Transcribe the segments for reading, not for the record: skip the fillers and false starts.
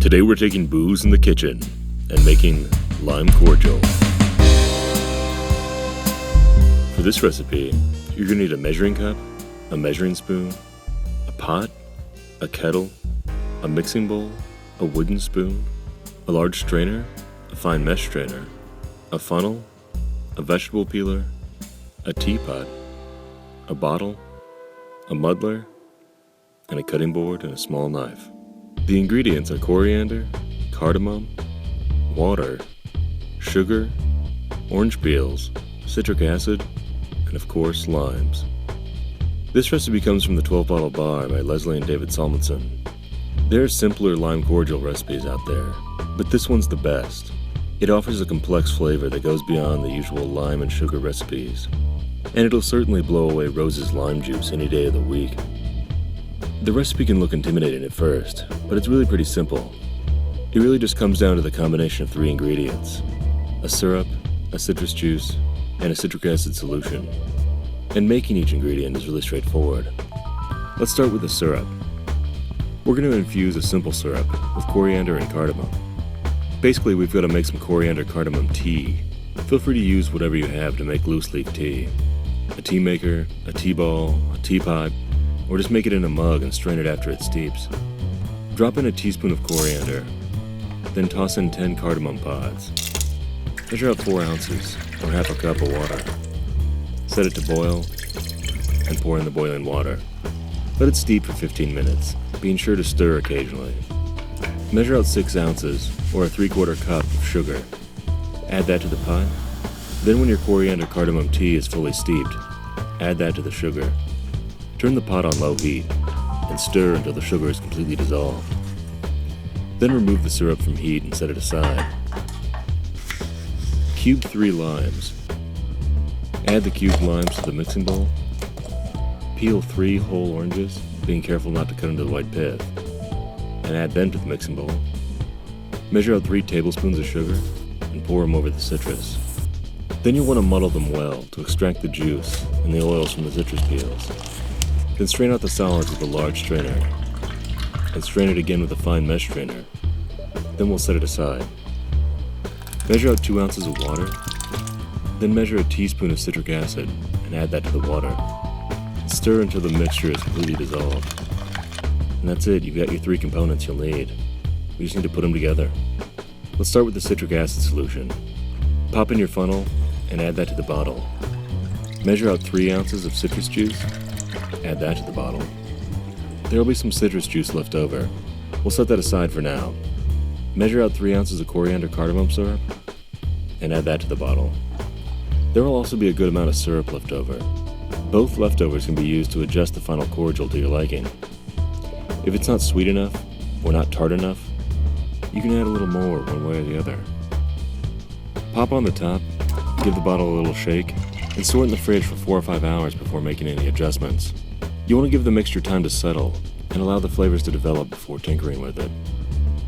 Today we're taking booze in the kitchen and making lime cordial. For this recipe, you're going to need a measuring cup, a measuring spoon, a pot, a kettle, a mixing bowl, a wooden spoon, a large strainer, a fine mesh strainer, a funnel, a vegetable peeler, a teapot, a bottle, a muddler, and a cutting board and a small knife. The ingredients are coriander, cardamom, water, sugar, orange peels, citric acid, and of course limes. This recipe comes from the 12 Bottle Bar by Leslie and David Salmonson. There are simpler lime cordial recipes out there, but this one's the best. It offers a complex flavor that goes beyond the usual lime and sugar recipes, and it'll certainly blow away Rose's lime juice any day of the week. The recipe can look intimidating at first, but it's really pretty simple. It really just comes down to the combination of 3 ingredients: a syrup, a citrus juice, and a citric acid solution. And making each ingredient is really straightforward. Let's start with the syrup. We're going to infuse a simple syrup with coriander and cardamom. Basically, we've got to make some Coriander Cardamom Tea. Feel free to use whatever you have to make loose leaf tea. A tea maker, a tea ball, a teapot, or just make it in a mug and strain it after it steeps. Drop in a teaspoon of coriander, then toss in 10 cardamom pods. Measure out 4 ounces, or half a cup of water. Set it to boil, and pour in the boiling water. Let it steep for 15 minutes, being sure to stir occasionally. Measure out 6 ounces, or a 3/4 cup of sugar. Add that to the pot. Then when your Coriander Cardamom Tea is fully steeped, add that to the sugar. Turn the pot on low heat, and stir until the sugar is completely dissolved. Then remove the syrup from heat and set it aside. Cube 3 limes. Add the cubed limes to the mixing bowl. Peel 3 whole oranges, being careful not to cut into the white pith, and add them to the mixing bowl. Measure out 3 tablespoons of sugar and pour them over the citrus. Then you'll want to muddle them well to extract the juice and the oils from the citrus peels. Then strain out the solids with a large strainer, and strain it again with a fine mesh strainer. Then we'll set it aside. Measure out 2 ounces of water, then measure a teaspoon of citric acid and add that to the water. Stir until the mixture is completely dissolved. And that's it, you've got your 3 components you'll need. We just need to put them together. Let's start with the citric acid solution. Pop in your funnel and add that to the bottle. Measure out 3 ounces of citrus juice. Add that to the bottle. There will be some citrus juice left over. We'll set that aside for now. Measure out 3 ounces of coriander cardamom syrup and add that to the bottle. There will also be a good amount of syrup left over. Both leftovers can be used to adjust the final cordial to your liking. If it's not sweet enough or not tart enough, you can add a little more one way or the other. Pop on the top, give the bottle a little shake, and store it in the fridge for 4 or 5 hours before making any adjustments. You want to give the mixture time to settle and allow the flavors to develop before tinkering with it.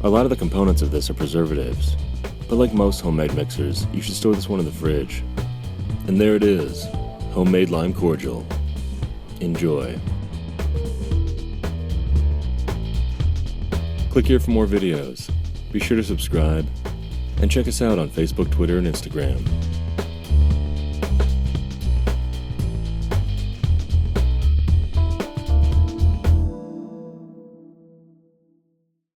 A lot of the components of this are preservatives, but like most homemade mixers, you should store this one in the fridge. And there it is, homemade lime cordial. Enjoy. Click here for more videos. Be sure to subscribe, and check us out on Facebook, Twitter, and Instagram.